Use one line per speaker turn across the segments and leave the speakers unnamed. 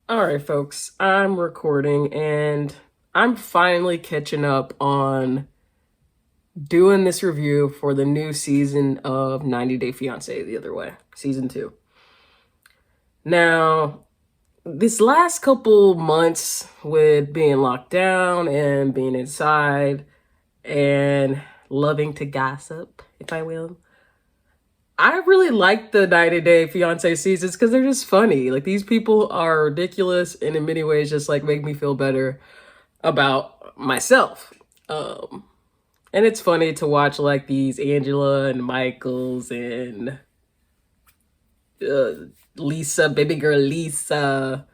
All right, folks, I'm recording and I'm finally catching up on doing this review for the new season of 90 Day Fiance the other way, season 2. Now, this last couple months with being locked down and being inside and loving to gossip, if I will, I really like the 90 Day Fiance seasons because they're just funny. Like, these people are ridiculous and in many ways just like make me feel better about myself. And it's funny to watch like these Angela and Michaels and uh, Lisa, baby girl Lisa.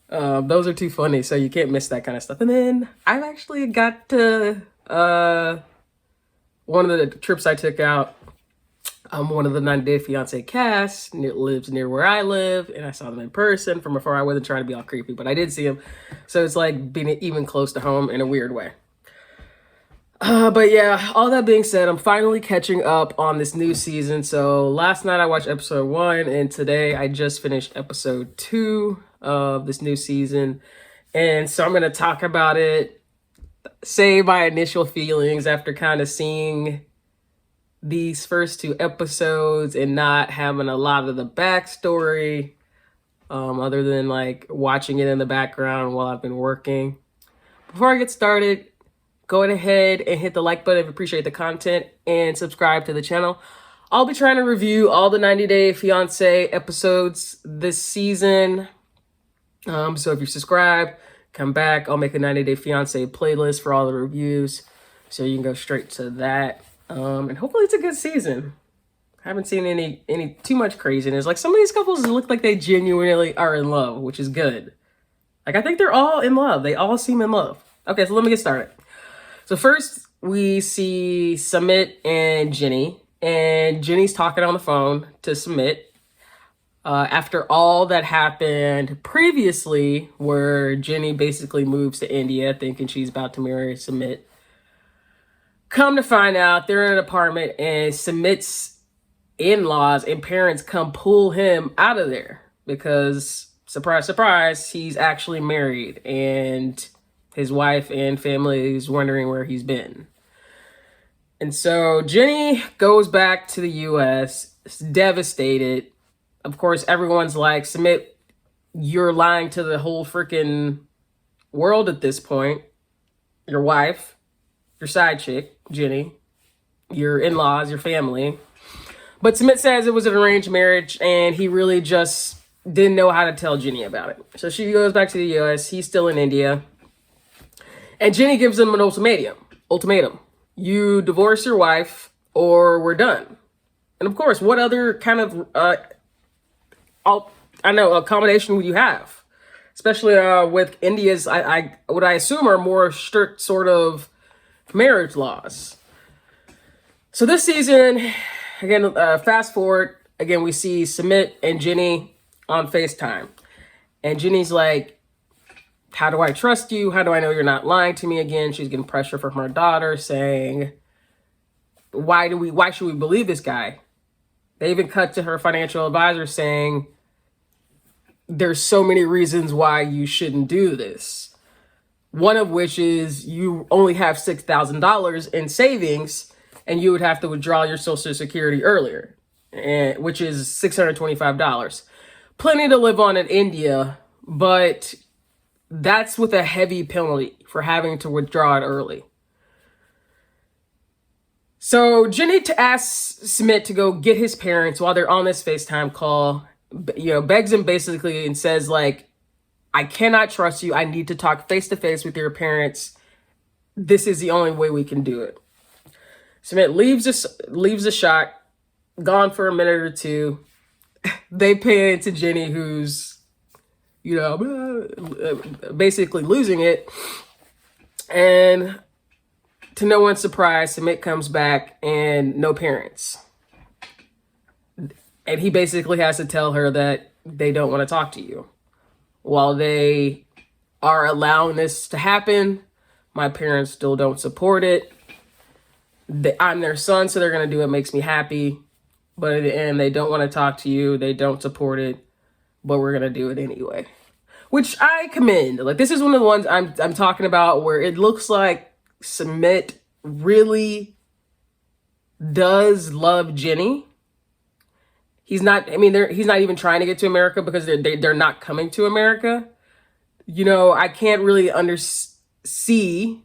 Those are too funny, so you can't miss that kind of stuff. And then I've actually got to one of the trips I took out. One of the 90 Day Fiance cast lives near where I live, and I saw them in person from afar. I wasn't trying to be all creepy, but I did see them. So it's like being even close to home in a weird way. But yeah, all that being said, I'm finally catching up on this new season. So last night I watched episode 1, and today I just finished episode 2 of this new season. And so I'm going to talk about it, say my initial feelings after kind of seeing these first 2 episodes and not having a lot of the backstory, other than like watching it in the background while I've been working. Before I get started, go ahead and hit the like button if you appreciate the content and subscribe to the channel. I'll be trying to review all the 90 Day Fiance episodes this season. So if you subscribe, come back. I'll make a 90 Day Fiance playlist for all the reviews, so you can go straight to that. And hopefully it's a good season. I haven't seen any too much craziness. Like, some of these couples look like they genuinely are in love, which is good. Like, I think they're all in love. They all seem in love. Okay, so let me get started. So first we see Sumit and Jenny, and Jenny's talking on the phone to Sumit. After all that happened previously, where Jenny basically moves to India thinking she's about to marry Sumit. Come to find out, they're in an apartment and Sumit's in-laws and parents come pull him out of there because, surprise, surprise, he's actually married and his wife and family is wondering where he's been. And so Jenny goes back to the US, devastated. Of course, everyone's like, Sumit, you're lying to the whole freaking world at this point. Your wife, your side chick, Jenny, your in-laws, your family. But Sumit says it was an arranged marriage and he really just didn't know how to tell Jenny about it. So she goes back to the US. He's still in India. And Jenny gives him an ultimatum. You divorce your wife or we're done. And of course, what other kind of accommodation would you have? Especially with India's, what I assume are more strict sort of marriage laws. So this season, again, fast forward, again, we see Sumit and Jenny on FaceTime. And Jenny's like, how do I trust you? How do I know you're not lying to me again? She's getting pressure from her daughter saying, why should we believe this guy? They even cut to her financial advisor saying, there's so many reasons why you shouldn't do this. One of which is you only have $6,000 in savings and you would have to withdraw your Social Security earlier, which is $625. Plenty to live on in India, but that's with a heavy penalty for having to withdraw it early. So Jenny asks Sumit to go get his parents while they're on this FaceTime call, begs him basically and says, like, I cannot trust you. I need to talk face to face with your parents. This is the only way we can do it. Sumit leaves the shot, gone for a minute or two. They pay it to Jenny, who's, basically losing it. And to no one's surprise, Sumit comes back and no parents. And he basically has to tell her that they don't want to talk to you. While they are allowing this to happen, my parents still don't support it. I'm their son, so they're going to do what makes me happy. But in the end, they don't want to talk to you. They don't support it. But we're going to do it anyway. which I commend. Like, this is one of the ones I'm talking about where it looks like Sumit really does love Jenny. He's not, I mean, he's not even trying to get to America because they're not coming to America. You know, I can't really see,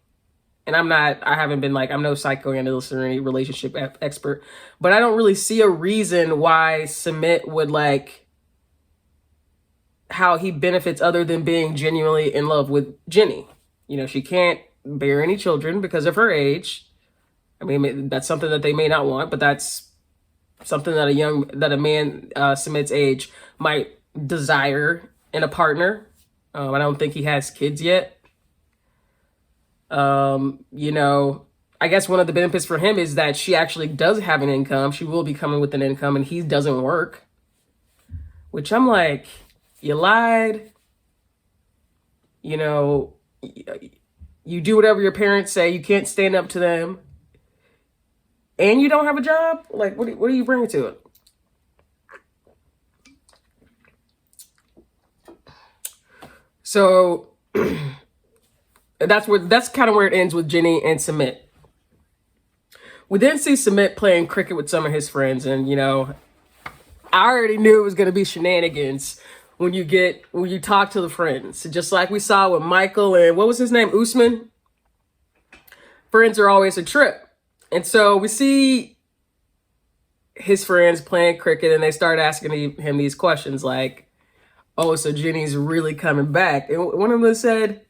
and I haven't been like, I'm no psychoanalyst or any relationship expert, but I don't really see a reason why Sumit would like how he benefits other than being genuinely in love with Jenny. You know, she can't bear any children because of her age. I mean, that's something that they may not want, but that's something that a man Sumit's age might desire in a partner. I don't think he has kids yet. You know, I guess one of the benefits for him is that she actually does have an income. She will be coming with an income, and he doesn't work. Which I'm like, you lied. You know, you do whatever your parents say. You can't stand up to them. And you don't have a job? Like, what are you bringing to it? So that's kind of where it ends with Jenny and Sumit. We then see Sumit playing cricket with some of his friends, and you know, I already knew it was gonna be shenanigans when you talk to the friends. Just like we saw with Michael and what was his name? Usman. Friends are always a trip. And so we see his friends playing cricket, and they start asking him these questions like, oh, so Jenny's really coming back. And one of them said,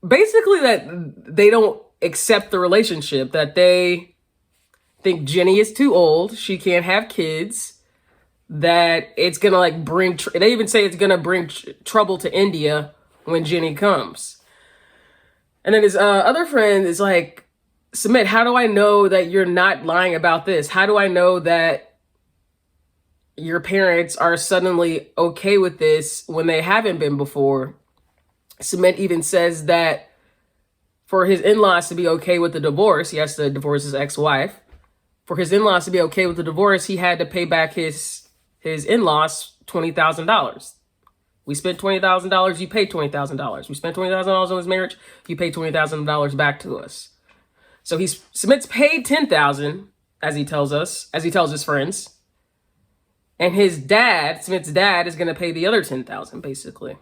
basically that they don't accept the relationship, that they think Jenny is too old. She can't have kids, that it's going to like they even say it's going to bring trouble to India when Jenny comes. And then his other friend is like, Sumit, how do I know that you're not lying about this? How do I know that your parents are suddenly okay with this when they haven't been before? Sumit even says that for his in-laws to be okay with the divorce, he has to divorce his ex-wife. For his in-laws to be okay with the divorce, he had to pay back his in-laws $20,000. We spent $20,000, you paid $20,000. We spent $20,000 on his marriage, you paid $20,000 back to us. So Sumit's paid $10,000, as he tells his friends. And Sumit's dad is gonna pay the other $10,000, basically.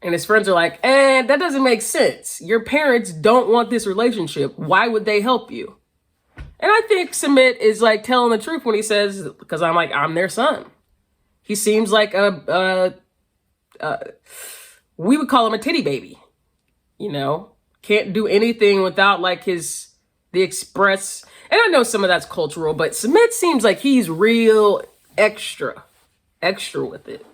And his friends are like, that doesn't make sense. Your parents don't want this relationship. Why would they help you? And I think Sumit is like telling the truth when he says, because I'm their son. He seems like we would call him a titty baby, you know, can't do anything without like the express. And I know some of that's cultural, but Sumit seems like he's real extra with it.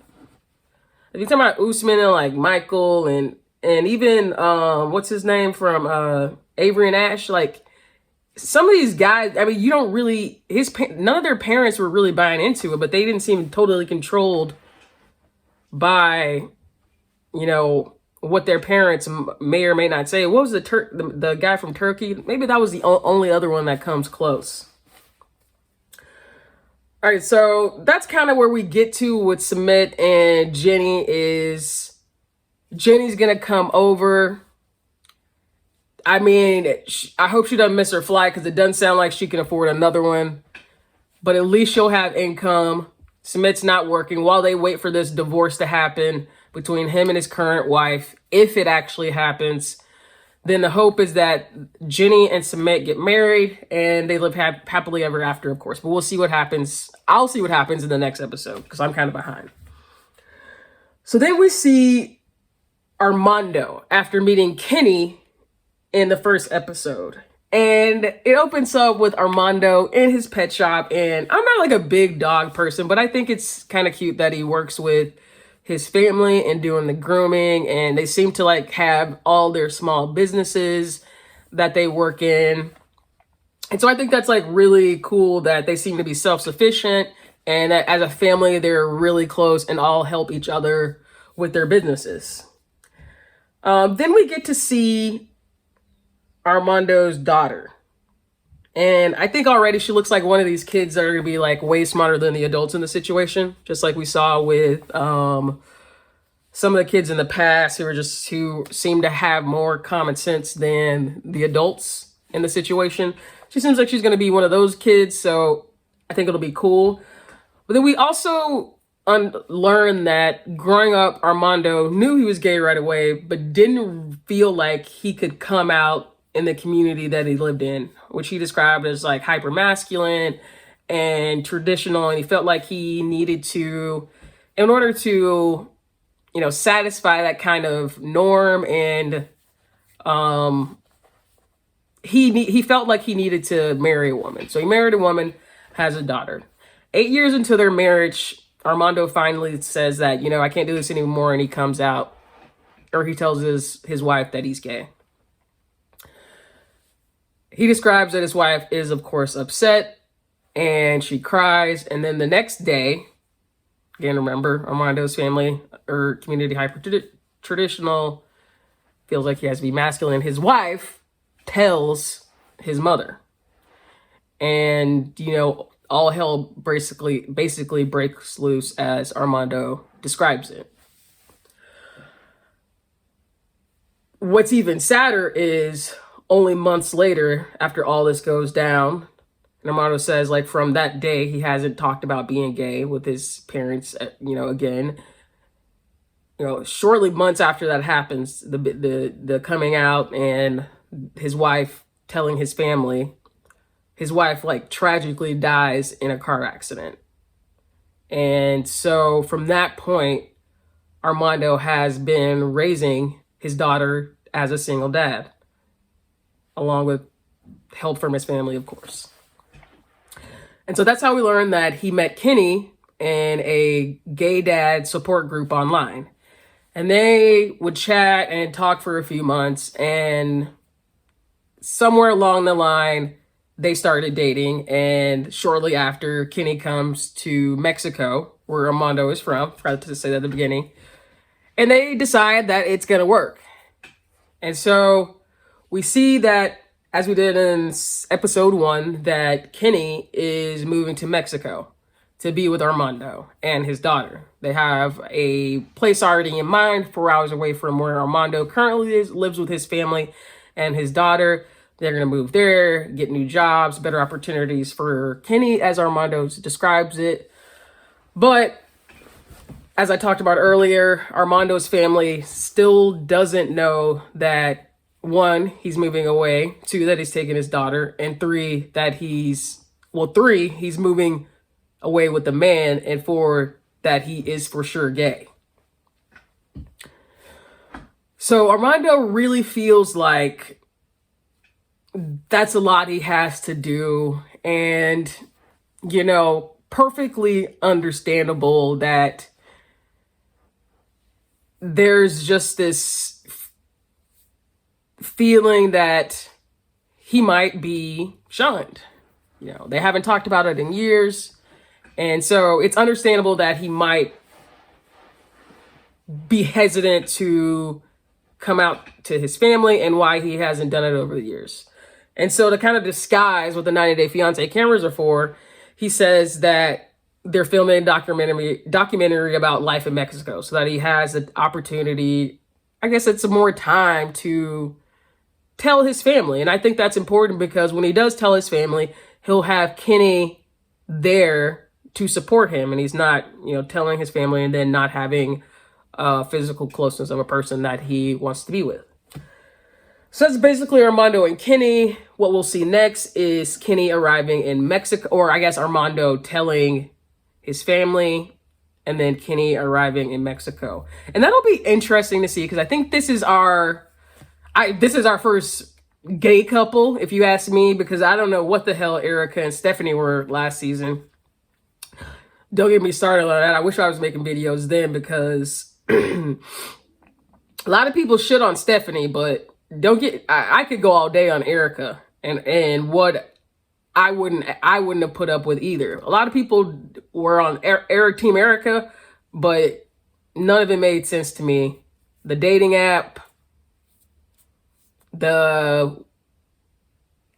If you're talking about Usman and like Michael and even, what's his name from Avery and Ash, like some of these guys, I mean, you don't really, none of their parents were really buying into it, but they didn't seem totally controlled by, you know, what their parents may or may not say. What was the guy from Turkey? Maybe that was the only other one that comes close. All right, so that's kind of where we get to with Sumit and Jenny is Jenny's going to come over. I mean, I hope she doesn't miss her flight because it doesn't sound like she can afford another one. But at least she'll have income. Sumit's not working while they wait for this divorce to happen between him and his current wife. If it actually happens, then the hope is that Jenny and Sumit get married and they live happily ever after, of course. But we'll see what happens. I'll see what happens in the next episode because I'm kind of behind. So then we see Armando after meeting Kenny in the first episode. And it opens up with Armando in his pet shop. And I'm not like a big dog person, but I think it's kind of cute that he works with his family and doing the grooming. And they seem to like have all their small businesses that they work in. And so I think that's like really cool that they seem to be self-sufficient and that as a family, they're really close and all help each other with their businesses. Then we get to see Armando's daughter. And I think already she looks like one of these kids that are going to be like way smarter than the adults in the situation. Just like we saw with some of the kids in the past who seem to have more common sense than the adults in the situation. She seems like she's going to be one of those kids. So I think it'll be cool. But then we also learned that growing up, Armando knew he was gay right away, but didn't feel like he could come out in the community that he lived in, which he described as like hyper masculine and traditional. And he felt like he needed to, in order to, satisfy that kind of norm, and he felt like he needed to marry a woman. So he married a woman, has a daughter. 8 years into their marriage, Armando finally says that, I can't do this anymore. And he comes out, or he tells his wife that he's gay. He describes that his wife is, of course, upset, and she cries. And then the next day, again, remember, Armando's family or community hyper traditional, feels like he has to be masculine. His wife tells his mother. And, all hell basically breaks loose as Armando describes it. What's even sadder is only months later, after all this goes down, and Armando says, like, from that day, he hasn't talked about being gay with his parents, again. Shortly months after that happens, the coming out and his wife telling his family, his wife, like, tragically dies in a car accident. And so from that point, Armando has been raising his daughter as a single dad, along with help from his family, of course. And so that's how we learned that he met Kenny in a gay dad support group online. And they would chat and talk for a few months. And somewhere along the line, they started dating. And shortly after, Kenny comes to Mexico, where Armando is from. Forgot to say that at the beginning. And they decide that it's going to work. And so we see that, as we did in episode 1, that Kenny is moving to Mexico to be with Armando and his daughter. They have a place already in mind, 4 hours away from where Armando currently lives with his family and his daughter. They're going to move there, get new jobs, better opportunities for Kenny, as Armando describes it. But as I talked about earlier, Armando's family still doesn't know that, 1, he's moving away, 2, that he's taking his daughter, and 3, that he's moving away with the man, and 4, that he is for sure gay. So Armando really feels like that's a lot he has to do, and, perfectly understandable that there's just this feeling that he might be shunned. They haven't talked about it in years. And so it's understandable that he might be hesitant to come out to his family, and why he hasn't done it over the years. And so to kind of disguise what the 90 Day Fiance cameras are for, he says that they're filming a documentary about life in Mexico, so that he has an opportunity, I guess it's more time to tell his family. And I think that's important, because when he does tell his family, he'll have Kenny there to support him, and he's not, telling his family and then not having physical closeness of a person that he wants to be with. So that's basically Armando and Kenny. What we'll see next is Kenny arriving in Mexico, or I guess Armando telling his family, and then Kenny arriving in Mexico. And that'll be interesting to see, because I think this is our first gay couple, if you ask me, because I don't know what the hell Erica and Stephanie were last season. Don't get me started on that. I wish I was making videos then, because a lot of people shit on Stephanie, but I could go all day on Erica and what I wouldn't have put up with either. A lot of people were on Team Erica, but none of it made sense to me. The dating app,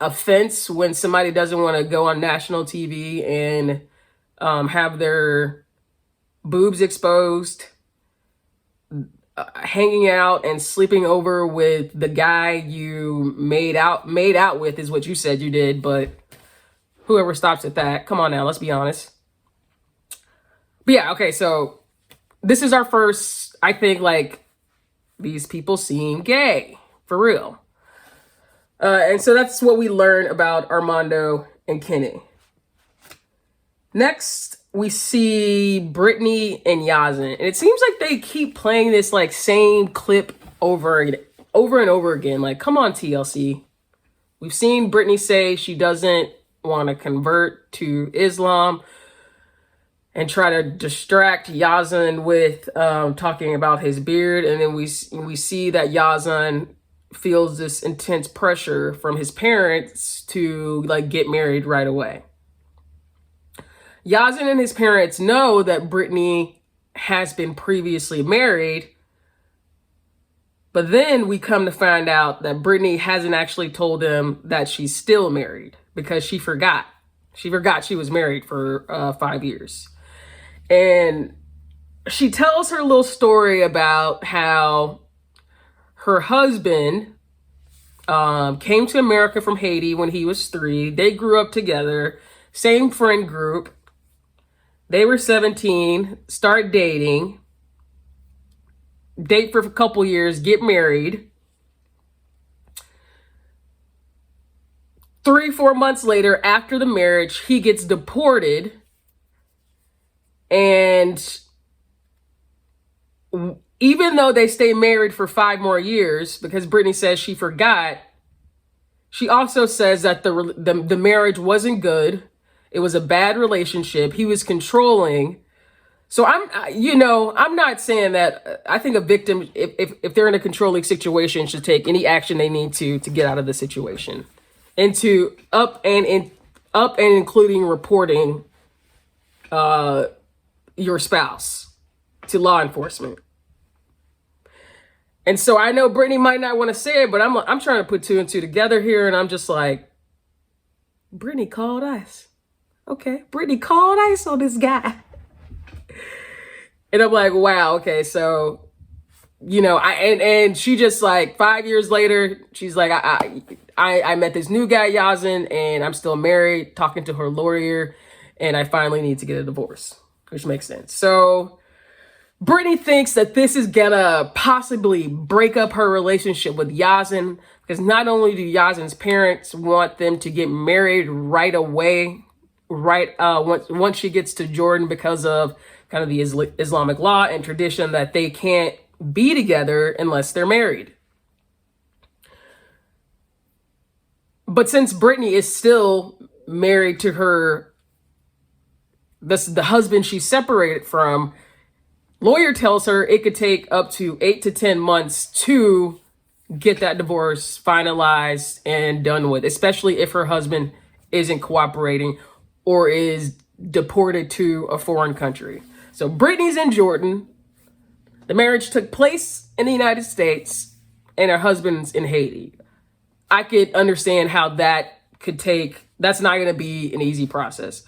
offense when somebody doesn't want to go on national TV and have their boobs exposed, hanging out and sleeping over with the guy you made out with is what you said you did, but whoever stops at that, come on now, let's be honest. But yeah, okay, so this is our first, I think, like, these people seem gay, for real. And so that's what we learn about Armando and Kenny. Next, we see Brittany and Yazan. And it seems like they keep playing this, like, same clip over and over again. Like, come on, TLC. We've seen Brittany say she doesn't want to convert to Islam and try to distract Yazan with talking about his beard. And then we see that Yazan feels this intense pressure from his parents to, like, get married right away. Yazan and his parents know that Brittany has been previously married, but then we come to find out that Brittany hasn't actually told him that she's still married because she forgot. She forgot she was married for 5 years. And she tells her little story about how her husband came to America from Haiti when he was 3. They grew up together, same friend group. They were 17, start dating, date for a couple years, get married. 3-4 months later, after the marriage, he gets deported. And even though they stay married for 5 more years, because Brittany says she forgot, she also says that the marriage wasn't good. It was a bad relationship. He was controlling. So I'm not saying that. I think a victim, if they're in a controlling situation, should take any action they need to get out of the situation, and to up and including reporting your spouse to law enforcement. And so I know Brittany might not want to say it, but I'm trying to put 2 and 2 together here, and I'm just like, Brittany called us. Okay, Brittany called ice on this guy. And I'm like, wow, okay, so, and she just, like, 5 years later, she's like, I met this new guy, Yazan, and I'm still married, talking to her lawyer, and I finally need to get a divorce, which makes sense. So Brittany thinks that this is gonna possibly break up her relationship with Yazan, because not only do Yazan's parents want them to get married right away, once she gets to Jordan, because of kind of the Islamic law and tradition that they can't be together unless they're married. But since Brittany is still married to the husband she's separated from, lawyer tells her it could take up to 8 to 10 months to get that divorce finalized and done with, especially if her husband isn't cooperating or is deported to a foreign country. So Brittany's in Jordan. The marriage took place in the United States, and her husband's in Haiti. I could understand how that could take, that's not going to be an easy process.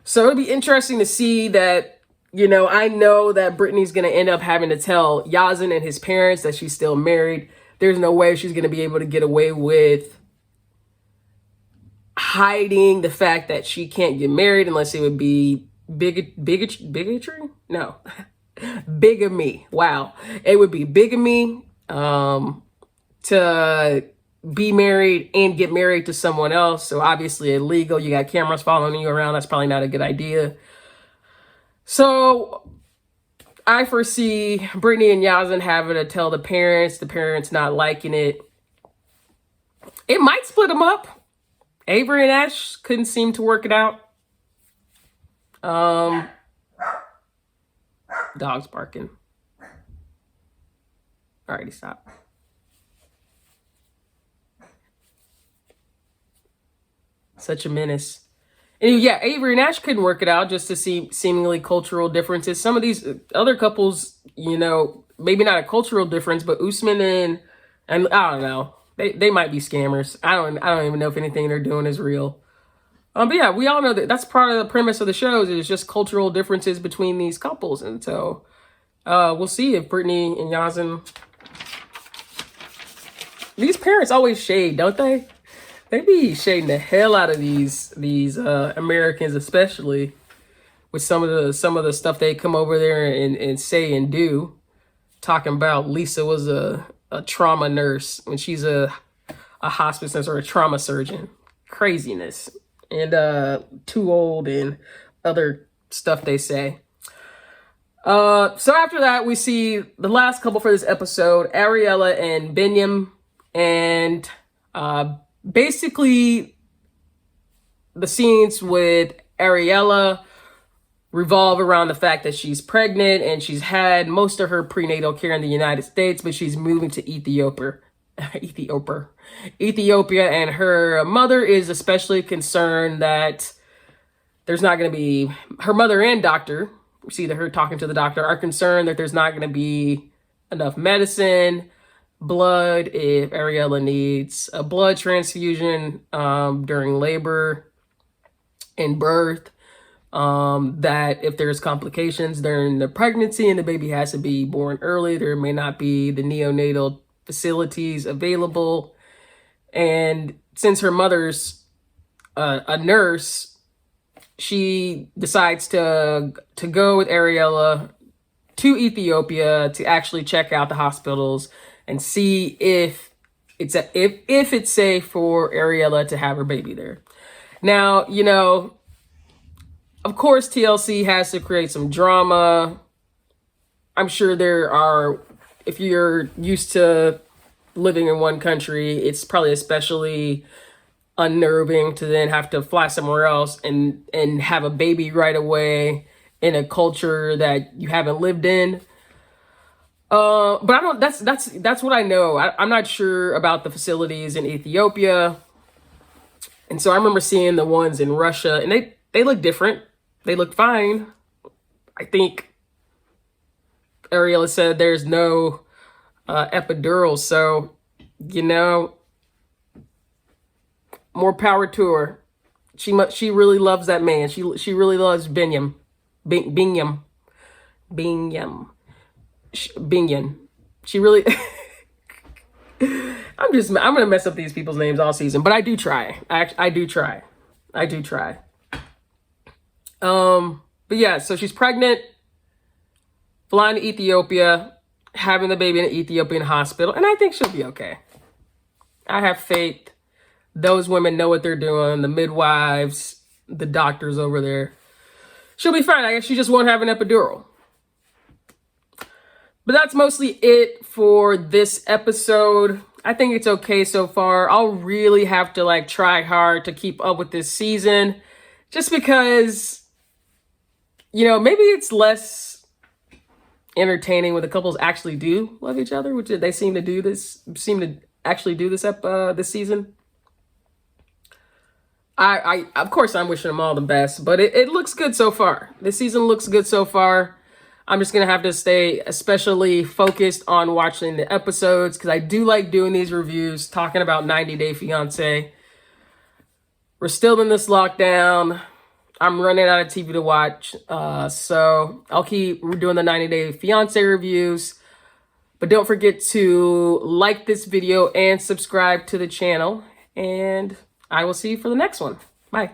So it'll be interesting to see that, I know that Brittany's going to end up having to tell Yazan and his parents that she's still married. There's no way she's going to be able to get away with hiding the fact that she can't get married, unless it would be bigotry? No. Bigamy. Wow. It would be bigamy to be married and get married to someone else. So obviously illegal. You got cameras following you around. That's probably not a good idea. So I foresee Brittany and Yazan having to tell the parents not liking it. It might split them up. Avery and Ash couldn't seem to work it out. Dog's barking. Alrighty, stop. Such a menace. And yeah, Avery and Ash couldn't work it out, just to see seemingly cultural differences. Some of these other couples, maybe not a cultural difference, but Usman and I don't know. They might be scammers. I don't even know if anything they're doing is real. But yeah, we all know that that's part of the premise of the shows. Is just cultural differences between these couples, and so we'll see if Brittany and Yazan. These parents always shade, don't they? They be shading the hell out of these Americans, especially with some of the stuff they come over there and say and do. Talking about Lisa was a trauma nurse when she's a hospice nurse or a trauma surgeon. Craziness. And too old and other stuff they say. So after that, we see the last couple for this episode, Ariella and Biniyan. And basically the scenes with Ariella revolve around the fact that she's pregnant and she's had most of her prenatal care in the United States, but she's moving to Ethiopia. And her mother is especially concerned that there's not going to be, her mother and doctor, we see that her talking to the doctor, are concerned that there's not going to be enough medicine, blood, if Ariella needs a blood transfusion during labor and birth. That if there's complications during the pregnancy and the baby has to be born early, there may not be the neonatal facilities available. And since her mother's a nurse, she decides to go with Ariella to Ethiopia to actually check out the hospitals and see if it's if it's safe for Ariella to have her baby there. Now, you know, of course, TLC has to create some drama. I'm sure there are, if you're used to living in one country, it's probably especially unnerving to then have to fly somewhere else and have a baby right away in a culture that you haven't lived in. But I don't, that's what I know. I'm not sure about the facilities in Ethiopia. And so I remember seeing the ones in Russia, and they look different. They look fine. I think Ariel said there's no epidural. So, you know, more power to her. She really loves that man. She really loves Biniyan. Biniyan. She really... I'm going to mess up these people's names all season, but I do try. I do try. But yeah, so she's pregnant, flying to Ethiopia, having the baby in an Ethiopian hospital, and I think she'll be okay. I have faith. Those women know what they're doing, the midwives, the doctors over there. She'll be fine. I guess she just won't have an epidural. But that's mostly it for this episode. I think it's okay so far. I'll really have to try hard to keep up with this season, just because, you know, maybe it's less entertaining when the couples actually do love each other, which they seem to actually do this this season. I of course I'm wishing them all the best, but it looks good so far. This season looks good so far. I'm just going to have to stay especially focused on watching the episodes because I do like doing these reviews, talking about 90 Day Fiance. We're still in this lockdown. I'm running out of TV to watch. So I'll keep doing the 90 Day Fiance reviews. But don't forget to like this video and subscribe to the channel. And I will see you for the next one. Bye.